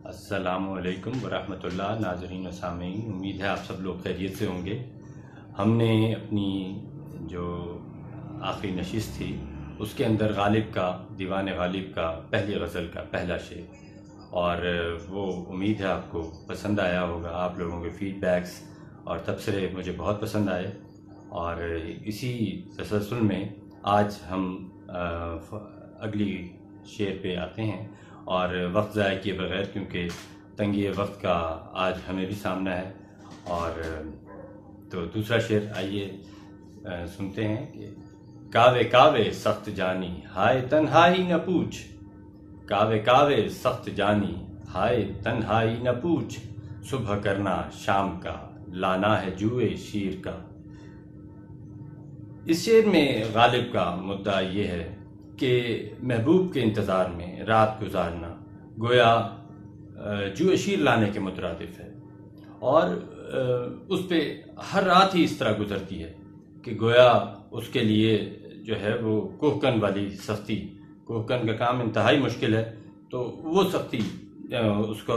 السلام علیکم ورحمۃ اللہ ناظرین و سامعین، امید ہے آپ سب لوگ خیریت سے ہوں گے۔ ہم نے اپنی جو آخری نشست تھی اس کے اندر غالب کا، دیوان غالب کا پہلی غزل کا پہلا شعر، اور وہ امید ہے آپ کو پسند آیا ہوگا۔ آپ لوگوں کے فیڈ بیکس اور تبصرے مجھے بہت پسند آئے، اور اسی تسلسل میں آج ہم اگلی شعر پہ آتے ہیں، اور وقت ضائع کیے بغیر، کیونکہ تنگی وقت کا آج ہمیں بھی سامنا ہے۔ اور تو دوسرا شعر آئیے سنتے ہیں کہ کاوے کاوے سخت جانی ہائے تنہائی نہ پوچھ، کاوے کاوے سخت جانی ہائے تنہائی نہ پوچھ، صبح کرنا شام کا لانا ہے جوئے شیر کا۔ اس شعر میں غالب کا مدعا یہ ہے کہ محبوب کے انتظار میں رات گزارنا گویا جوئے شیر لانے کے مترادف ہے، اور اس پہ ہر رات ہی اس طرح گزرتی ہے کہ گویا اس کے لیے جو ہے وہ کوہکن والی سختی، کوہکن کا کام انتہائی مشکل ہے، تو وہ سختی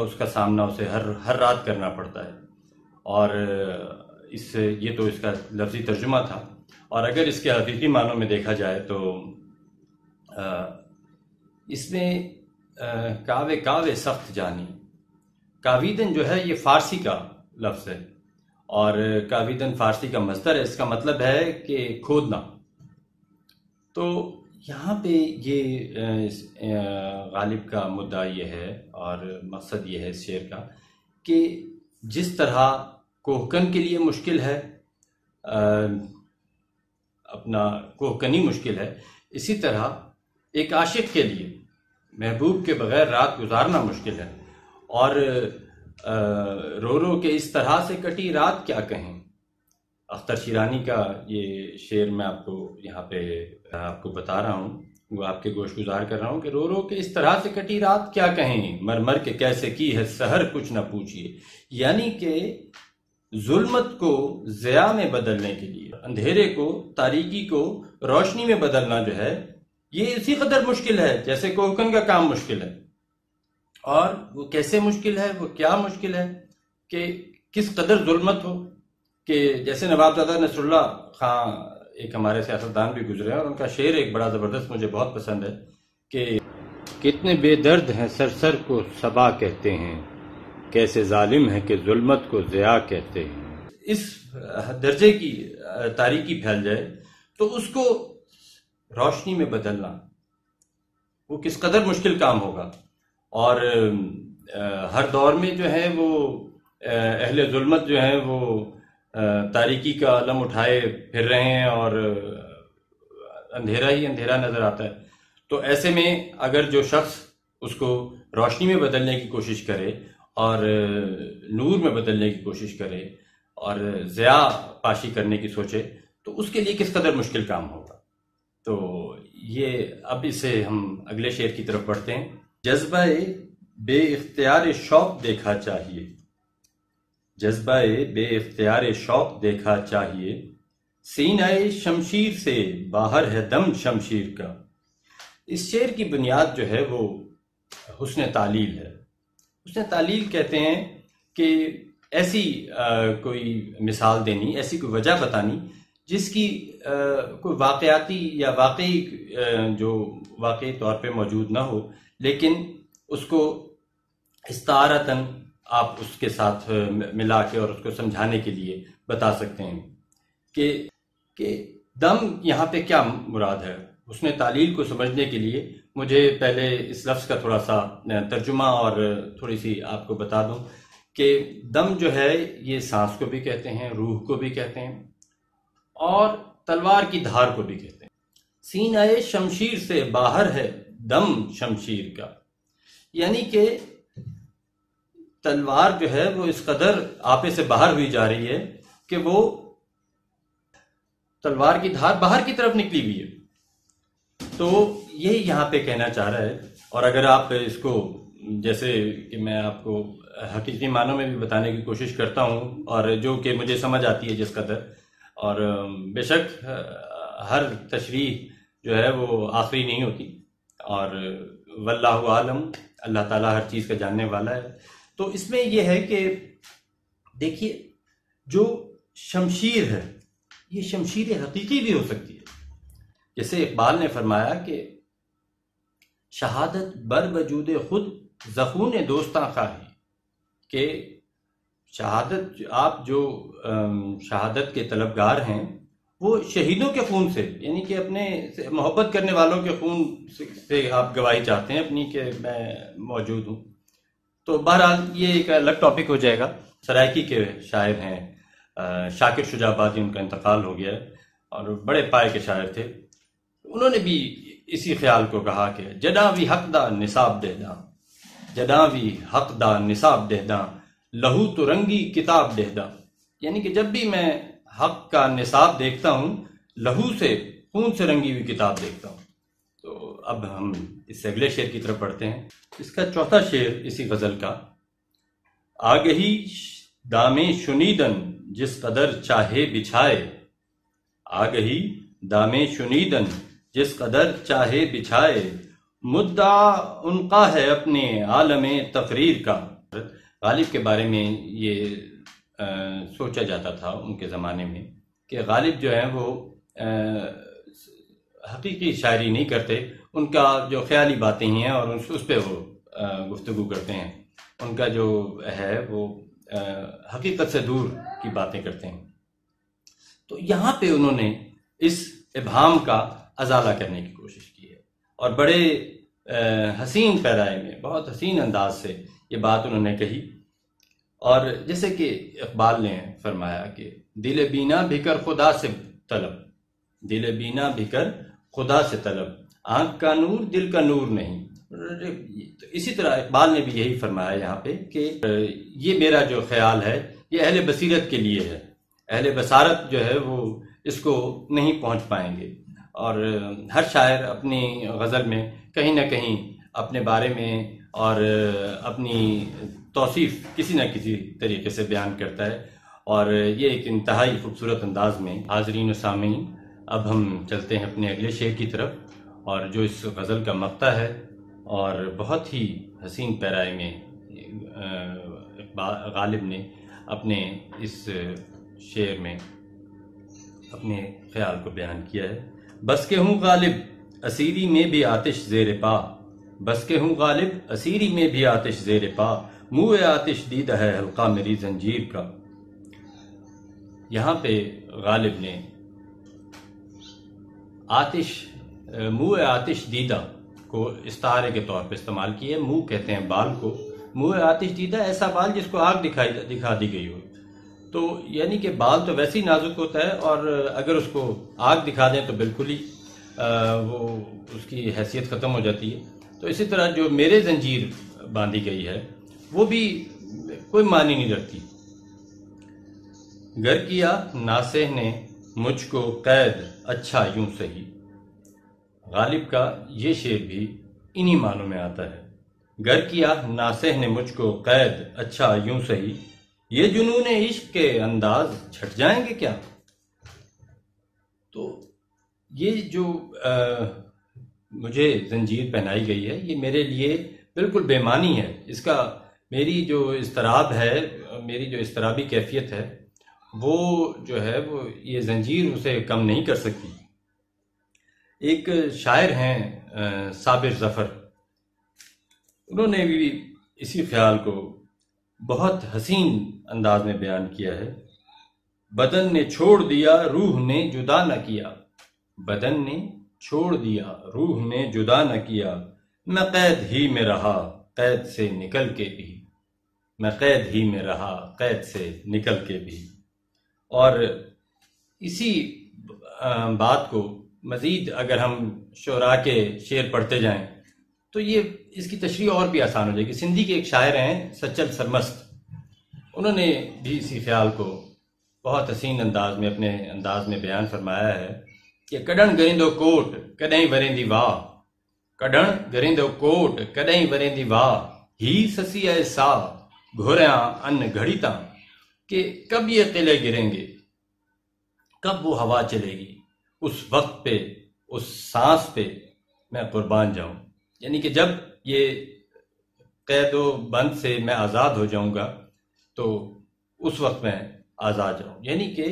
اس کا سامنا اسے ہر رات کرنا پڑتا ہے۔ اور یہ تو اس کا لفظی ترجمہ تھا، اور اگر اس کے حقیقی معنوں میں دیکھا جائے تو اس میں کاوے کاوے سخت جانی، کاویدن جو ہے یہ فارسی کا لفظ ہے، اور کاویدن فارسی کا مصدر ہے۔ اس کا مطلب ہے کہ کھودنا۔ تو یہاں پہ یہ غالب کا مدعا یہ ہے، اور مقصد یہ ہے اس شعر کا کہ جس طرح کوہکن کے لیے مشکل ہے، اپنا کوہکنی مشکل ہے، اسی طرح ایک عاشق کے لیے محبوب کے بغیر رات گزارنا مشکل ہے۔ اور رو رو کے اس طرح سے کٹی رات کیا کہیں، اختر شیرانی کا یہ شعر میں آپ کو یہاں پہ آپ کو بتا رہا ہوں، وہ آپ کے گوش گزار کر رہا ہوں کہ رو رو کے اس طرح سے کٹی رات کیا کہیں، مر مر کے کیسے کی ہے سحر کچھ نہ پوچھیے۔ یعنی کہ ظلمت کو ضیاء میں بدلنے کے لیے، اندھیرے کو، تاریکی کو روشنی میں بدلنا جو ہے یہ اسی قدر مشکل ہے جیسے کوہکن کا کام مشکل ہے۔ اور وہ کیسے مشکل ہے، وہ کیا مشکل ہے کہ کس قدر ظلمت ہو، کہ جیسے نوابزادہ نصر اللہ خان ایک ہمارے سیاستدان بھی گزرے ہیں، اور ان کا شعر ایک بڑا زبردست مجھے بہت پسند ہے کہ کتنے بے درد ہیں سرسر کو صبا کہتے ہیں، کیسے ظالم ہے کہ ظلمت کو ضیاء کہتے ہیں۔ اس درجے کی تاریکی پھیل جائے تو اس کو روشنی میں بدلنا وہ کس قدر مشکل کام ہوگا۔ اور ہر دور میں جو ہے وہ اہل ظلمت جو ہیں وہ تاریکی کا علم اٹھائے پھر رہے ہیں، اور اندھیرا ہی اندھیرا نظر آتا ہے۔ تو ایسے میں اگر جو شخص اس کو روشنی میں بدلنے کی کوشش کرے، اور نور میں بدلنے کی کوشش کرے، اور ضیاء پاشی کرنے کی سوچے، تو اس کے لیے کس قدر مشکل کام ہوگا۔ تو یہ اب اسے ہم اگلے شعر کی طرف بڑھتے ہیں۔ جذبہ بے اختیار شوق دیکھا چاہیے، جذبہ بے اختیار شوق دیکھا چاہیے، سینہ شمشیر سے باہر ہے دم شمشیر کا۔ اس شعر کی بنیاد جو ہے وہ حسن تعلیل ہے۔ حسن تعلیل کہتے ہیں کہ ایسی کوئی مثال دینی، ایسی کوئی وجہ بتانی جس کی کوئی واقعاتی یا جو واقعی طور پہ موجود نہ ہو، لیکن اس کو استعارتاً آپ اس کے ساتھ ملا کے اور اس کو سمجھانے کے لیے بتا سکتے ہیں کہ دم یہاں پہ کیا مراد ہے۔ اس نے تعلیل کو سمجھنے کے لیے مجھے پہلے اس لفظ کا تھوڑا سا ترجمہ اور تھوڑی سی آپ کو بتا دوں کہ دم جو ہے یہ سانس کو بھی کہتے ہیں، روح کو بھی کہتے ہیں، اور تلوار کی دھار کو بھی کہتے ہیں۔ سینہ شمشیر سے باہر ہے دم شمشیر کا، یعنی کہ تلوار جو ہے وہ اس قدر آپے سے باہر ہوئی جا رہی ہے کہ وہ تلوار کی دھار باہر کی طرف نکلی ہوئی ہے۔ تو یہ یہاں پہ کہنا چاہ رہا ہے، اور اگر آپ اس کو جیسے کہ میں آپ کو حقیقی معنوں میں بھی بتانے کی کوشش کرتا ہوں، اور جو کہ مجھے سمجھ آتی ہے جس قدر، اور بے شک ہر تشریح جو ہے وہ آخری نہیں ہوتی، اور واللہ عالم اللہ تعالیٰ ہر چیز کا جاننے والا ہے۔ تو اس میں یہ ہے کہ دیکھیے جو شمشیر ہے یہ شمشیر حقیقی بھی ہو سکتی ہے، جیسے اقبال نے فرمایا کہ شہادت بر وجود خود زخون دوستاں خواہی، کہ شہادت آپ جو شہادت کے طلبگار ہیں وہ شہیدوں کے خون سے، یعنی کہ اپنے محبت کرنے والوں کے خون سے آپ گواہی چاہتے ہیں اپنی کہ میں موجود ہوں۔ تو بہرحال یہ ایک الگ ٹاپک ہو جائے گا۔ سرائکی کے شاعر ہیں شاکر شجاع آبادی، ان کا انتقال ہو گیا ہے اور بڑے پائے کے شاعر تھے، انہوں نے بھی اسی خیال کو کہا کہ جداں وی حق دا نصاب دے داں، جداں وی حق دا نصاب دے داں، لہو تو رنگی کتاب دے داں، یعنی کہ جب بھی میں حق کا نصاب دیکھتا ہوں لہو سے، خون سے رنگی ہوئی کتاب دیکھتا ہوں۔ تو اب ہم اس سے اگلے شعر کی طرف پڑھتے ہیں۔ اس کا چوتھا شعر اسی غزل کا، آگہی دامے شنیدن جس قدر چاہے بچھائے، آگہی دامے شنیدن جس قدر چاہے بچھائے، مدعا ان کا ہے اپنے عالم تقریر کا۔ غالب کے بارے میں یہ سوچا جاتا تھا ان کے زمانے میں کہ غالب جو ہیں وہ حقیقی شاعری نہیں کرتے، ان کا جو خیالی باتیں ہیں اور اس پہ وہ گفتگو کرتے ہیں، ان کا جو ہے وہ حقیقت سے دور کی باتیں کرتے ہیں۔ تو یہاں پہ انہوں نے اس ابہام کا ازالہ کرنے کی کوشش کی ہے اور بڑے حسین پیرائے میں بہت حسین انداز سے یہ بات انہوں نے کہی۔ اور جیسے کہ اقبال نے فرمایا کہ دل بینا بھی کر خدا سے طلب، دل بینا بھی کر خدا سے طلب، آنکھ کا نور دل کا نور نہیں۔ تو اسی طرح اقبال نے بھی یہی فرمایا یہاں پہ کہ یہ میرا جو خیال ہے یہ اہل بصیرت کے لیے ہے، اہل بصارت جو ہے وہ اس کو نہیں پہنچ پائیں گے۔ اور ہر شاعر اپنی غزل میں کہیں نہ کہیں اپنے بارے میں اور اپنی توصیف کسی نہ کسی طریقے سے بیان کرتا ہے، اور یہ ایک انتہائی خوبصورت انداز میں۔ حاضرین و سامعین، اب ہم چلتے ہیں اپنے اگلے شعر کی طرف، اور جو اس غزل کا مقطع ہے اور بہت ہی حسین پیرائے میں غالب نے اپنے اس شعر میں اپنے خیال کو بیان کیا ہے۔ بس کہ ہوں غالب اسیری میں بھی آتش زیر پا، بس کہ ہوں غالب اسیری میں بھی آتش زیر پا، منہ آتش دیدہ ہے حلقہ میری زنجیر کا۔ یہاں پہ غالب نے آتش، منہ آتش دیدہ کو استعارے کے طور پہ استعمال کیا ہے۔ منہ کہتے ہیں بال کو، منہ آتش دیدہ ایسا بال جس کو آگ دکھا دی گئی ہو۔ تو یعنی کہ بال تو ویسے ہی نازک ہوتا ہے، اور اگر اس کو آگ دکھا دیں تو بالکل ہی وہ اس کی حیثیت ختم ہو جاتی ہے۔ تو اسی طرح جو میرے زنجیر باندھی گئی ہے وہ بھی کوئی معنی نہیں رکھتی۔ گر کیا ناصح نے مجھ کو قید اچھا یوں سہی، غالب کا یہ شعر بھی انہی معنوں میں آتا ہے۔ گر کیا ناصح نے مجھ کو قید اچھا یوں سہی، یہ جنون عشق کے انداز چھٹ جائیں گے کیا۔ تو یہ جو مجھے زنجیر پہنائی گئی ہے یہ میرے لیے بالکل بے معنی ہے، اس کا میری جو اضطراب ہے، میری جو اضطرابی کیفیت ہے وہ جو ہے وہ یہ زنجیر اسے کم نہیں کر سکتی۔ ایک شاعر ہیں صابر ظفر، انہوں نے بھی اسی خیال کو بہت حسین انداز میں بیان کیا ہے۔ بدن نے چھوڑ دیا روح نے جدا نہ کیا، بدن نے چھوڑ دیا روح نے جدا نہ کیا، میں قید ہی میں رہا قید سے نکل کے بھی، میں قید ہی میں رہا قید سے نکل کے بھی۔ اور اسی بات کو مزید اگر ہم شعراء کے شعر پڑھتے جائیں تو یہ اس کی تشریح اور بھی آسان ہو جائے گی۔ سندھی کے ایک شاعر ہیں سچل سرمست، انہوں نے بھی اسی خیال کو بہت حسین انداز میں اپنے انداز میں بیان فرمایا ہے کہ کڈن گریندو کوٹ کڈیں وریندی واہ، کڈن گریندو کوٹ کڈیں وریندی واہ، ہی سسی اے سا گھوریاں ان گھڑی تاں، کہ کب یہ قلعے گریں گے، کب وہ ہوا چلے گی، اس وقت پہ اس سانس پہ میں قربان جاؤں۔ یعنی کہ جب یہ قید و بند سے میں آزاد ہو جاؤں گا تو اس وقت میں آزاد جاؤں. یعنی کہ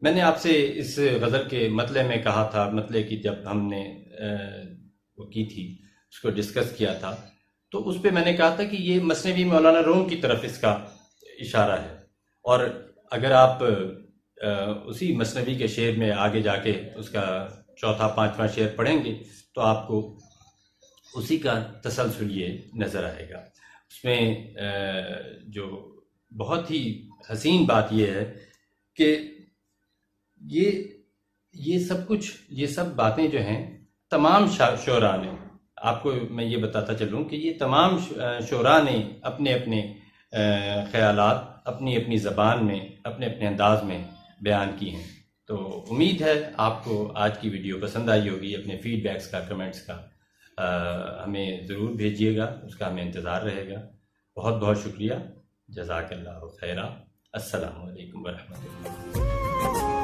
میں نے آپ سے اس غزل کے مطلع میں کہا تھا، مطلع کی جب ہم نے وہ کی تھی، اس کو ڈسکس کیا تھا، تو اس پہ میں نے کہا تھا کہ یہ مثنوی مولانا روم کی طرف اس کا اشارہ ہے. اور اگر آپ اسی مثنوی کے شعر میں آگے جا کے اس کا چوتھا پانچواں شعر پڑھیں گے تو آپ کو اسی کا تسلسل یہ نظر آئے گا. اس میں جو بہت ہی حسین بات یہ ہے کہ یہ سب کچھ، یہ سب باتیں جو ہیں تمام شعراء نے، آپ کو میں یہ بتاتا چلوں کہ یہ تمام شعراء نے اپنے اپنے خیالات اپنی اپنی زبان میں اپنے اپنے انداز میں بیان کی ہیں. تو امید ہے آپ کو آج کی ویڈیو پسند آئی ہوگی. اپنے فیڈ بیکس کا، کمنٹس کا ہمیں ضرور بھیجیے گا، اس کا ہمیں انتظار رہے گا. بہت بہت شکریہ. جزاک اللہ خیرہ. السلام علیکم ورحمۃ اللہ.